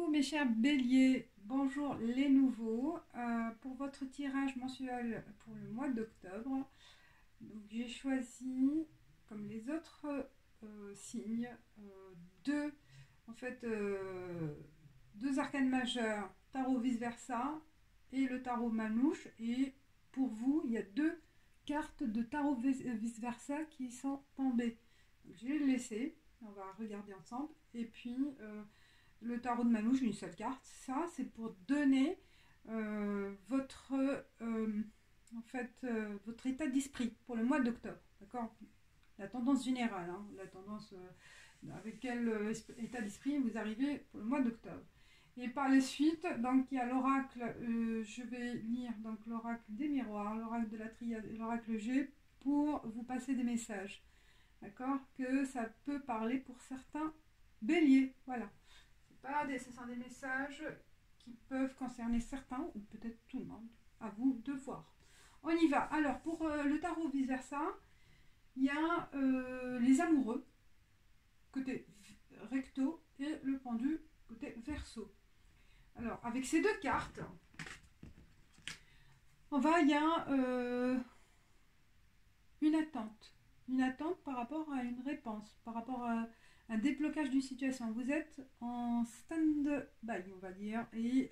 Coucou mes chers béliers, bonjour les nouveaux. Pour votre tirage mensuel pour le mois d'octobre, j'ai choisi, comme les autres signes, deux, en fait, deux arcanes majeures, tarot vice-versa et le tarot manouche. Et pour vous, il y a deux cartes de tarot vice-versa qui sont tombées. Donc, je vais le laisser, on va regarder ensemble. Et puis, le tarot de manouche, une seule carte. Ça, c'est pour donner votre, votre état d'esprit pour le mois d'octobre. D'accord? La tendance générale, hein, la tendance avec quel état d'esprit vous arrivez pour le mois d'octobre. Et par la suite, donc il y a l'oracle, je vais lire donc l'oracle des miroirs, l'oracle de la triade et l'oracle G pour vous passer des messages. D'accord? Que ça peut parler pour certains béliers. Voilà. Ce sont des messages qui peuvent concerner certains ou peut-être tout le monde. À vous de voir. On y va. Alors, pour le tarot vice-versa, il y a les amoureux, côté recto, et le pendu, côté verso. Alors, avec ces deux cartes, il y a une attente. Une attente par rapport à une réponse, par rapport à un déblocage d'une situation. Vous êtes en stand-by, on va dire, et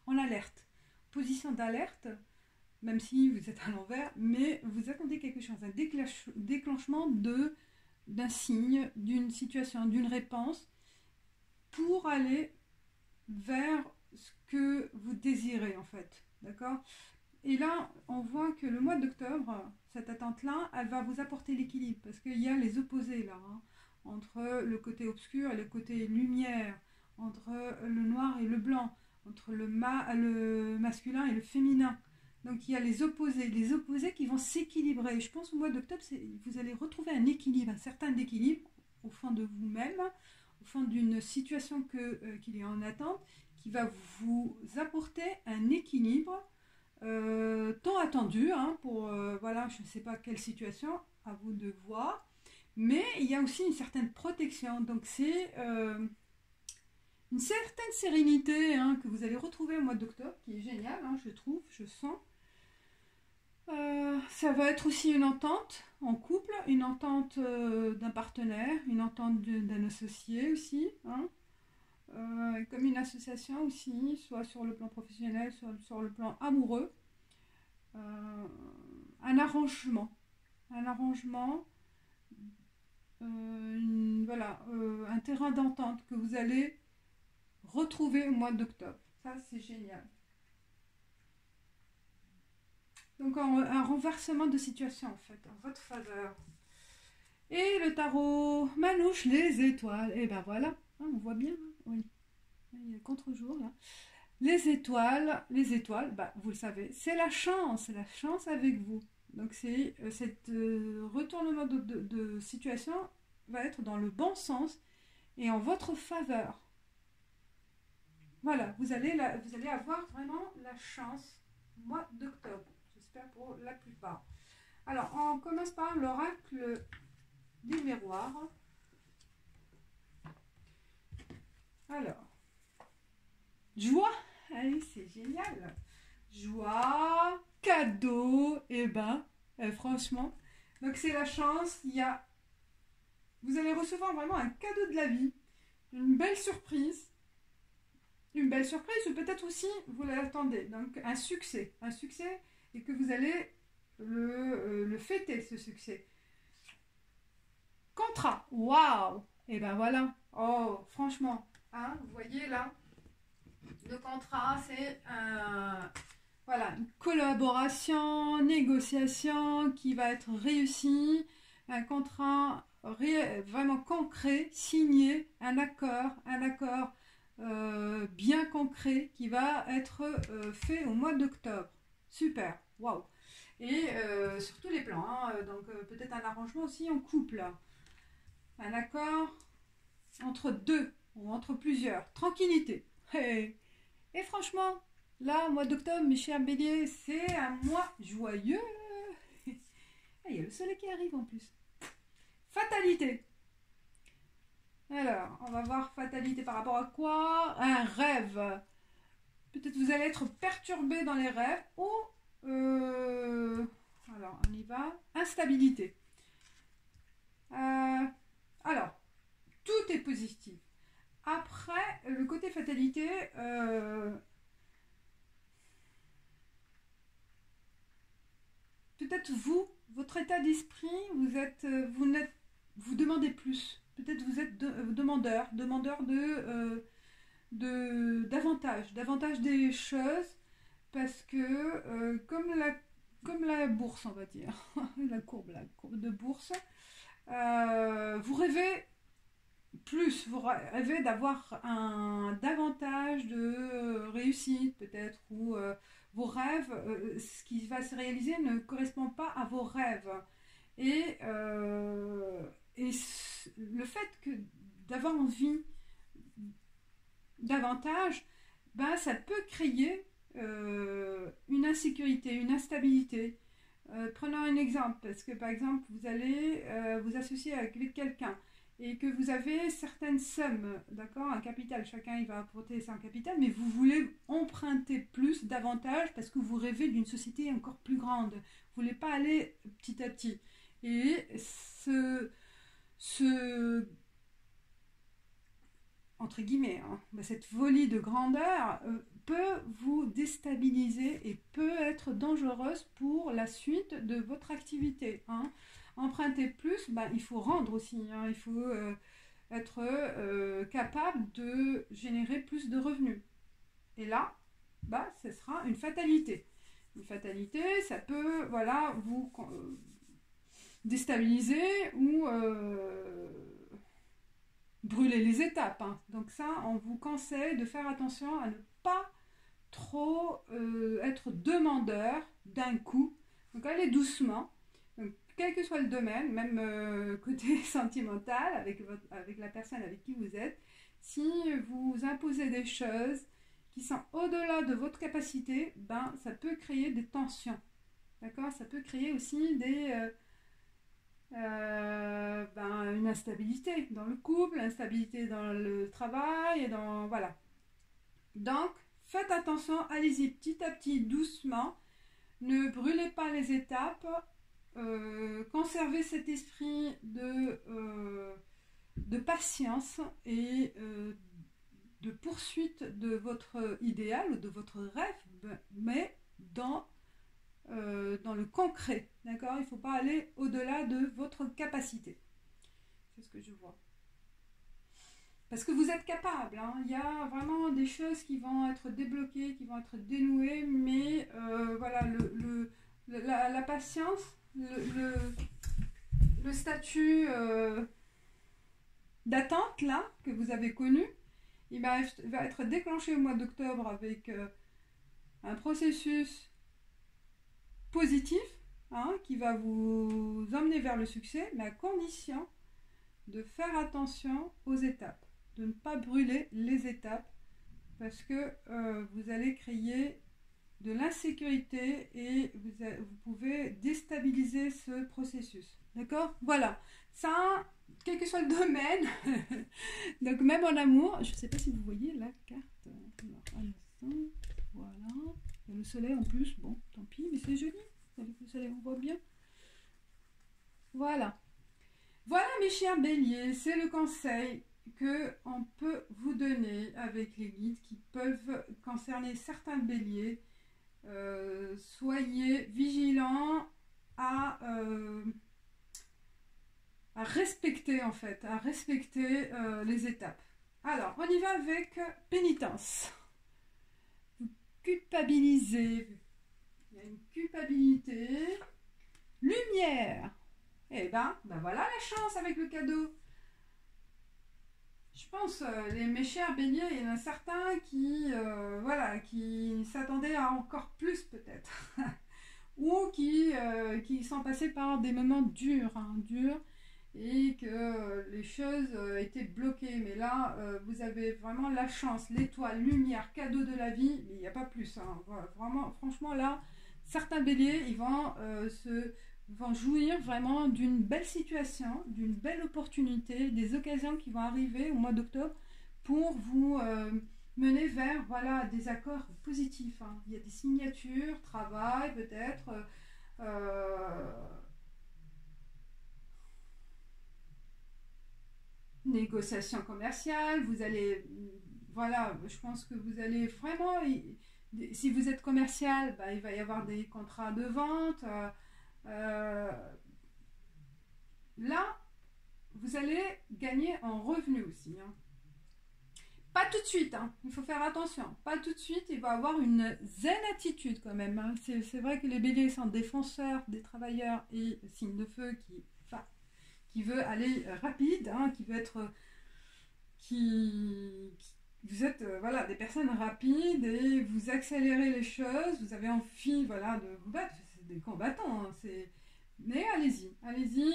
en alerte. Position d'alerte, même si vous êtes à l'envers, mais vous attendez quelque chose, un déclenchement d'un signe, d'une situation, d'une réponse, pour aller vers ce que vous désirez, en fait. D'accord ? Et là, on voit que le mois d'octobre, cette attente-là, elle va vous apporter l'équilibre, parce qu'il y a les opposés, là, hein, entre le côté obscur et le côté lumière, entre le noir et le blanc, entre le masculin et le féminin. Donc il y a les opposés qui vont s'équilibrer. Je pense au mois d'octobre, vous allez retrouver un équilibre, un certain équilibre au fond de vous-même, au fond d'une situation qu'il est en attente, qui va vous apporter un équilibre tant attendu, hein, pour, voilà, je ne sais pas quelle situation, à vous de voir. Mais il y a aussi une certaine protection, donc c'est une certaine sérénité, hein, que vous allez retrouver au mois d'octobre, qui est génial, hein, je trouve, je sens. Ça va être aussi une entente en couple, une entente d'un partenaire, une entente d'un associé aussi, hein, comme une association aussi, soit sur le plan professionnel, soit sur le plan amoureux. Un arrangement, voilà, un terrain d'entente que vous allez retrouver au mois d'octobre. Ça, c'est génial. Donc, un renversement de situation, en fait, en votre faveur. Et le tarot manouche, les étoiles. Et ben voilà, hein, on voit bien, hein, oui. Il y a le contre-jour, là. Les étoiles, bah, vous le savez, c'est la chance avec vous. Donc, cet retournement de situation va être dans le bon sens et en votre faveur. Voilà, vous allez avoir vraiment la chance au mois d'octobre. J'espère pour la plupart. Alors, on commence par l'oracle des miroirs. Alors, joie, allez, c'est génial. Joie, cadeau, et franchement. Donc, c'est la chance. Vous allez recevoir vraiment un cadeau de la vie, une belle surprise. Une belle surprise, ou peut-être aussi, vous l'attendez. Donc, un succès, et que vous allez le fêter, ce succès. Contrat, waouh! Et ben voilà. Oh, franchement, hein, vous voyez là, le contrat, c'est voilà, une collaboration, négociation qui va être réussie, un contrat vraiment concret, signé, un accord bien concret qui va être fait au mois d'octobre. Super, waouh! Et sur tous les plans, hein, donc peut-être un arrangement aussi en couple, un accord entre deux ou entre plusieurs, tranquillité. Et franchement, là, au mois d'octobre, mes chers béliers, c'est un mois joyeux. Il y a le soleil qui arrive en plus. Fatalité. Alors, on va voir fatalité par rapport à quoi? Un rêve. Peut-être vous allez être perturbé dans les rêves ou... alors, on y va. Instabilité. Alors, tout est positif. Après, le côté fatalité, peut-être vous, votre état d'esprit, vous demandez plus. Peut-être vous êtes demandeur davantage des choses, parce que comme la bourse, on va dire, la courbe de bourse, vous rêvez plus, vous rêvez d'avoir davantage de réussite peut-être, ou vos rêves, ce qui va se réaliser ne correspond pas à vos rêves. Et, le fait que d'avoir envie davantage, ben, ça peut créer une insécurité, une instabilité. Prenons un exemple, parce que par exemple, vous allez vous associer avec quelqu'un et que vous avez certaines sommes, d'accord, un capital, chacun il va apporter son capital, mais vous voulez emprunter plus, davantage, parce que vous rêvez d'une société encore plus grande. Vous ne voulez pas aller petit à petit. Et ce entre guillemets, hein, cette folie de grandeur peut vous déstabiliser et peut être dangereuse pour la suite de votre activité. Hein. Emprunter plus, ben, il faut rendre aussi. Hein, il faut être capable de générer plus de revenus. Et là, bah, ce sera une fatalité. Une fatalité, ça peut voilà, vous déstabiliser ou brûler les étapes. Hein. Donc ça, on vous conseille de faire attention à ne pas trop être demandeur d'un coup. Donc allez doucement. Donc, quel que soit le domaine, même côté sentimental, avec la personne avec qui vous êtes, si vous imposez des choses qui sont au-delà de votre capacité, ben, ça peut créer des tensions. D'accord? Ça peut créer aussi une instabilité dans le couple, instabilité dans le travail, et dans voilà. Donc, faites attention, allez-y petit à petit, doucement. Ne brûlez pas les étapes. Conservez cet esprit de patience et de poursuite de votre idéal ou de votre rêve, mais dans le concret, d'accord? Il ne faut pas aller au-delà de votre capacité. C'est ce que je vois. Parce que vous êtes capable, hein. Il y a vraiment des choses qui vont être débloquées, qui vont être dénouées, mais voilà, la patience, le statut d'attente là que vous avez connu, il va être déclenché au mois d'octobre avec un processus positif, hein, qui va vous emmener vers le succès, mais à condition de faire attention aux étapes, de ne pas brûler les étapes, parce que vous allez créer de l'insécurité et vous pouvez déstabiliser ce processus. D'accord? Voilà. Ça, quel que soit le domaine, donc même en amour, je ne sais pas si vous voyez la carte. Alors, un instant, voilà. Il y a le soleil en plus, bon, tant pis, mais c'est joli. Avec le soleil, on voit bien. Voilà. Voilà mes chers béliers, c'est le conseil que on peut vous donner avec les guides qui peuvent concerner certains béliers. Soyez vigilants à respecter en fait, à respecter les étapes. Alors, on y va avec pénitence. Vous culpabilisez. Il y a une culpabilité. Lumière. Eh ben voilà la chance avec le cadeau. Je pense, mes chers béliers, il y en a certains qui s'attendaient à encore plus peut-être. Ou qui sont passés par des moments durs, et que les choses étaient bloquées. Mais là, vous avez vraiment la chance, l'étoile, lumière, cadeau de la vie, mais il n'y a pas plus. Hein. Voilà, vraiment, franchement, là, certains béliers, ils vont se vont jouir vraiment d'une belle situation, d'une belle opportunité, des occasions qui vont arriver au mois d'octobre pour vous mener vers voilà, des accords positifs. Hein. Il y a des signatures, travail peut-être, négociations commerciales, vous allez, voilà, je pense que vous allez vraiment, si vous êtes commercial, bah, il va y avoir des contrats de vente. Euh, Là, vous allez gagner en revenus aussi. Hein. Pas tout de suite, hein. Il faut faire attention. Pas tout de suite, il va avoir une zen attitude quand même. Hein. C'est vrai que les béliers sont défenseurs des travailleurs et signe de feu qui veut aller rapide, hein, qui veut être... vous êtes voilà, des personnes rapides et vous accélérez les choses, vous avez envie voilà, de vous battre. C'est des combattants. Hein. Mais allez-y, allez-y.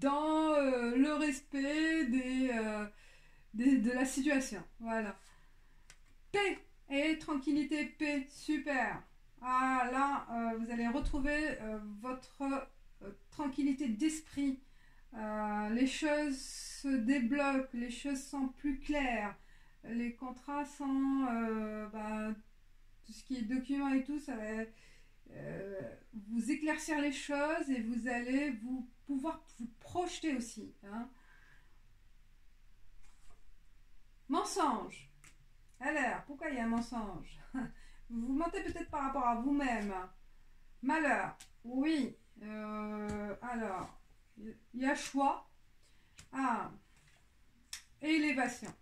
Dans le respect de la situation. Voilà. Paix et tranquillité, paix, super. Ah là, vous allez retrouver votre tranquillité d'esprit. Les choses se débloquent, les choses sont plus claires. Les contrats sont... tout ce qui est documents et tout, ça va vous éclaircir les choses et vous allez pouvoir vous projeter aussi. Hein. Mensonge. Alors, pourquoi il y a un mensonge? Vous mentez peut-être par rapport à vous-même. Malheur. Oui. Alors, il y a choix. Ah. Élévation.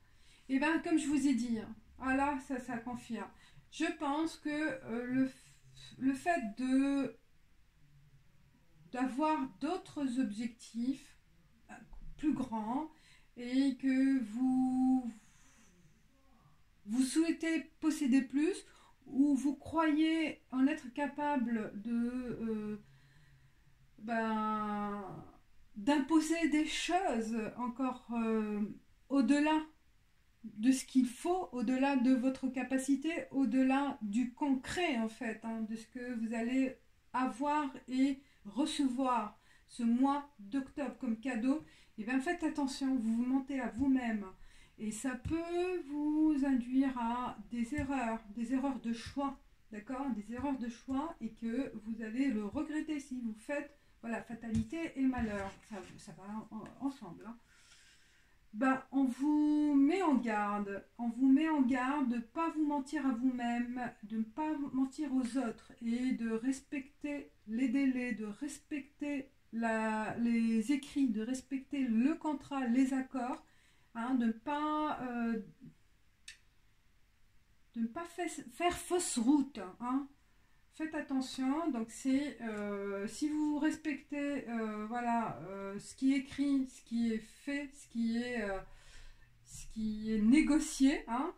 Et bien, comme je vous ai dit, ah là, ça confirme. Je pense que le fait d'avoir d'autres objectifs plus grands et que vous souhaitez posséder plus ou vous croyez en être capable d'imposer des choses encore au-delà de ce qu'il faut, au-delà de votre capacité, au-delà du concret en fait, hein, de ce que vous allez avoir et recevoir ce mois d'octobre comme cadeau, et bien faites attention, vous vous mentez à vous-même et ça peut vous induire à des erreurs de choix, d'accord, des erreurs de choix et que vous allez le regretter si vous faites, voilà, fatalité et malheur, ça va ensemble, hein. Ben, on vous met en garde de ne pas vous mentir à vous-même, de ne pas mentir aux autres et de respecter les délais, de respecter les écrits, de respecter le contrat, les accords, hein, de ne pas faire fausse route. Hein. Faites attention, donc c'est si vous respectez voilà, ce qui est écrit, ce qui est fait, ce qui est négocié, hein,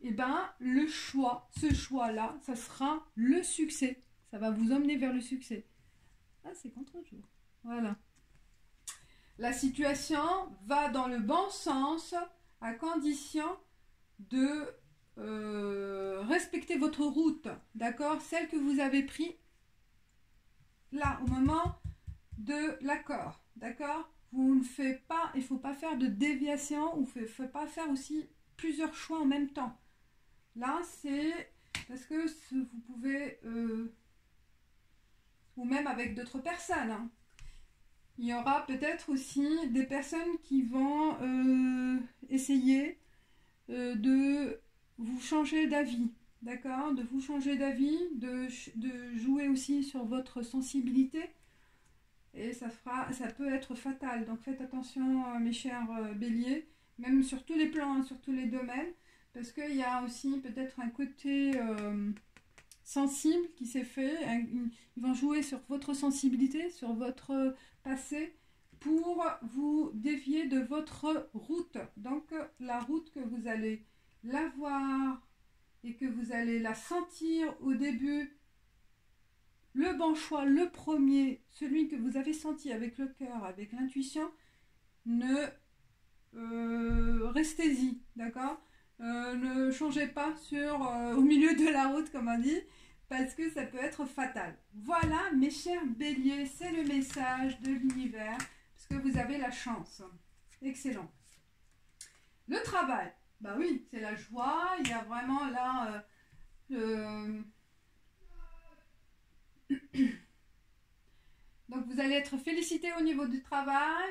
et ben ce choix-là, ça sera le succès. Ça va vous emmener vers le succès. Ah, c'est contre-jour. Voilà. La situation va dans le bon sens à condition de respectez votre route, d'accord, celle que vous avez prise là au moment de l'accord, d'accord. Vous ne faites pas, il ne faut pas faire de déviation ou il ne faut pas faire aussi plusieurs choix en même temps. Là, c'est parce que vous pouvez ou même avec d'autres personnes. Hein. Il y aura peut-être aussi des personnes qui vont essayer de vous changer d'avis, d'accord, de vous changer d'avis, de jouer aussi sur votre sensibilité et ça peut être fatal. Donc faites attention mes chers béliers, même sur tous les plans, hein, sur tous les domaines, parce qu'il y a aussi peut-être un côté sensible qui s'est fait, ils vont jouer sur votre sensibilité, sur votre passé pour vous dévier de votre route. Donc la route que vous allez l'avoir et que vous allez la sentir au début, le bon choix, le premier, celui que vous avez senti avec le cœur, avec l'intuition, restez-y, d'accord, ne changez pas au milieu de la route, comme on dit, parce que ça peut être fatal. Voilà, mes chers béliers, c'est le message de l'univers, parce que vous avez la chance. Excellent. Le travail, bah oui, c'est la joie, il y a vraiment là Donc vous allez être félicité au niveau du travail,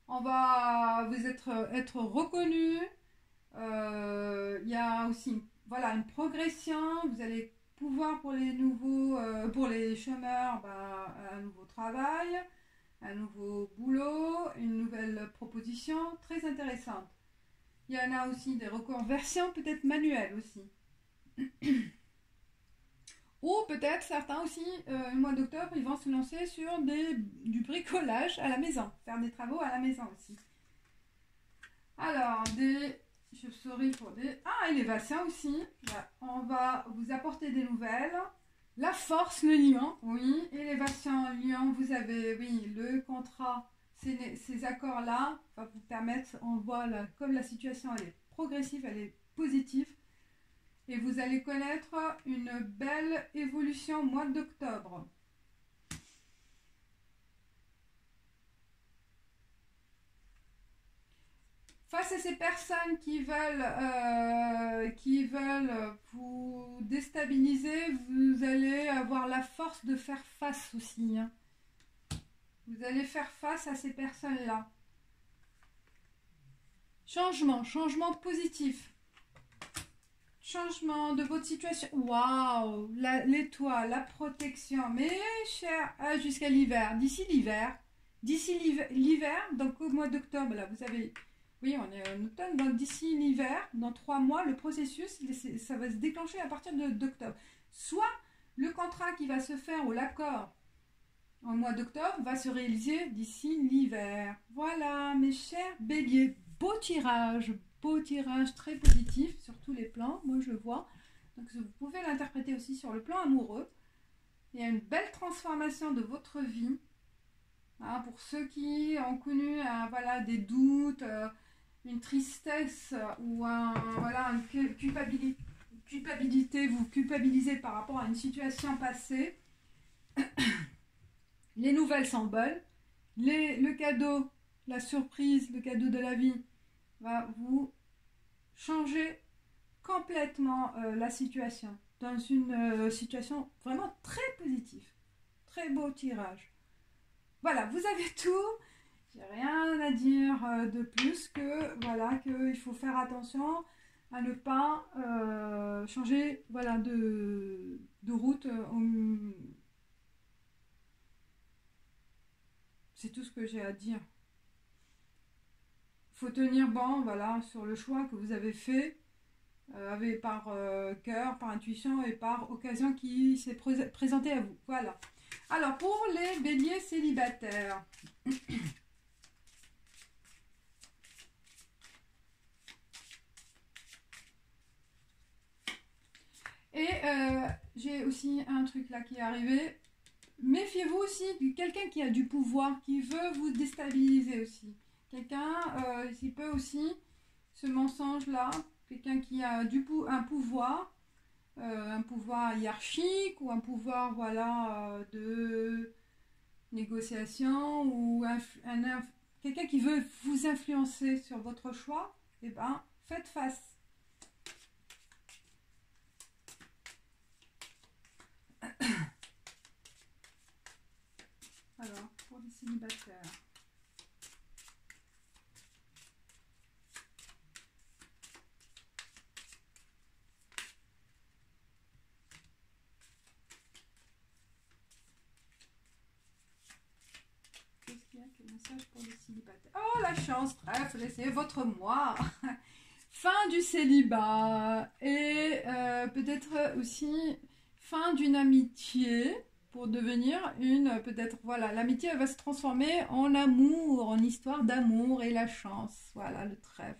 on va vous être reconnu, il y a aussi voilà, une progression, vous allez pouvoir pour les nouveaux, pour les chômeurs, bah, un nouveau travail, un nouveau boulot, une nouvelle proposition très intéressante. Il y en a aussi des reconversions peut-être manuelles aussi. Ou peut-être certains aussi, le mois d'octobre, ils vont se lancer sur du bricolage à la maison, faire des travaux à la maison aussi. Alors, je souris pour des... Ah, élévation aussi. Là, on va vous apporter des nouvelles. La force, le lion, oui. Élévation, lion, vous avez, oui, le contrat, ces accords-là va vous permettre, on voit là, comme la situation, elle est progressive, elle est positive. Et vous allez connaître une belle évolution au mois d'octobre. Face à ces personnes qui veulent vous déstabiliser, vous allez avoir la force de faire face aussi. Hein. Vous allez faire face à ces personnes-là. Changement positif. Changement de votre situation. Waouh, l'étoile, la protection. Mais cher, jusqu'à l'hiver. D'ici l'hiver, donc au mois d'octobre, là, vous avez... Oui, on est en automne. Donc d'ici l'hiver, dans 3 mois, le processus, ça va se déclencher à partir d'octobre. Soit le contrat qui va se faire ou l'accord au mois d'octobre va se réaliser d'ici l'hiver. Voilà, mes chers béliers. Beau tirage très positif sur tous les plans, moi je vois. Donc vous pouvez l'interpréter aussi sur le plan amoureux. Il y a une belle transformation de votre vie. Hein, pour ceux qui ont connu voilà, des doutes, une tristesse ou une culpabilité, vous culpabilisez par rapport à une situation passée. Les nouvelles sont bonnes. Le cadeau, la surprise, le cadeau de la vie va vous changer complètement la situation dans une situation vraiment très positive. Très beau tirage. Voilà, vous avez tout. J'ai rien à dire de plus que voilà qu'il faut faire attention à ne pas changer voilà de route. C'est tout ce que j'ai à dire. Faut tenir bon, voilà, sur le choix que vous avez fait, par cœur, par intuition et par occasion qui s'est présentée à vous. Voilà. Alors, pour les béliers célibataires. Et j'ai aussi un truc là qui est arrivé. Méfiez-vous aussi de quelqu'un qui a du pouvoir, qui veut vous déstabiliser aussi. Quelqu'un, il peut aussi, ce mensonge-là, quelqu'un qui a un pouvoir hiérarchique ou un pouvoir voilà, de négociation ou quelqu'un qui veut vous influencer sur votre choix, eh ben, faites face. Alors, pour les célibataires. Qu'est-ce qu'il y a? Quel message pour les célibataires? Oh, la chance, trèfle, laissez votre moi. Fin du célibat. Et peut-être aussi fin d'une amitié. Pour devenir peut-être, voilà, l'amitié elle va se transformer en amour, en histoire d'amour et la chance, voilà, le trèfle.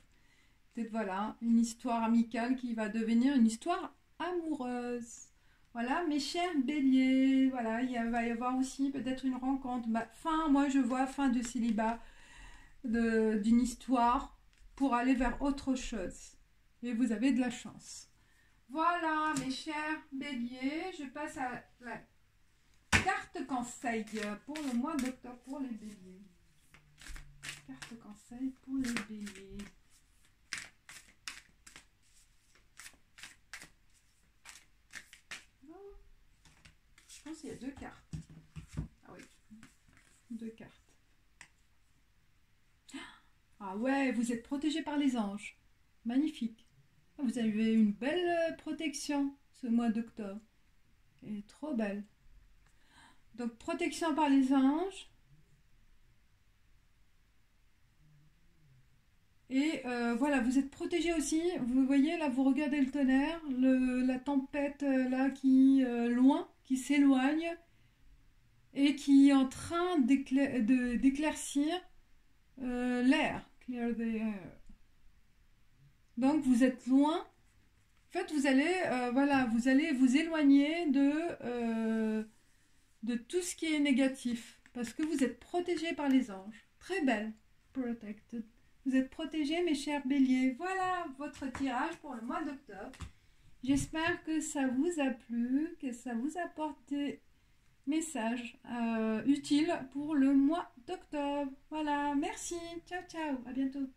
Peut-être, voilà, une histoire amicale qui va devenir une histoire amoureuse. Voilà, mes chers béliers, voilà, va y avoir aussi peut-être une rencontre, moi je vois fin du célibat, d'une histoire pour aller vers autre chose. Et vous avez de la chance. Voilà, mes chers béliers, je passe à la carte conseil pour le mois d'octobre pour les béliers. Carte conseil pour les béliers. Oh, je pense qu'il y a deux cartes. Ah oui, deux cartes. Ah ouais, vous êtes protégé par les anges. Magnifique. Vous avez une belle protection ce mois d'octobre. Elle est trop belle. Donc, protection par les anges. Et voilà, vous êtes protégé aussi. Vous voyez, là, vous regardez le tonnerre, la tempête, là, loin, qui s'éloigne et qui est en train d'éclaircir l'air. Clear the air. Donc, vous êtes loin. En fait, voilà, vous allez vous éloigner de tout ce qui est négatif. Parce que vous êtes protégé par les anges. Très belle. Protected. Vous êtes protégés, mes chers béliers. Voilà votre tirage pour le mois d'octobre. J'espère que ça vous a plu, que ça vous apporte des messages utiles pour le mois d'octobre. Voilà, merci. Ciao, ciao. À bientôt.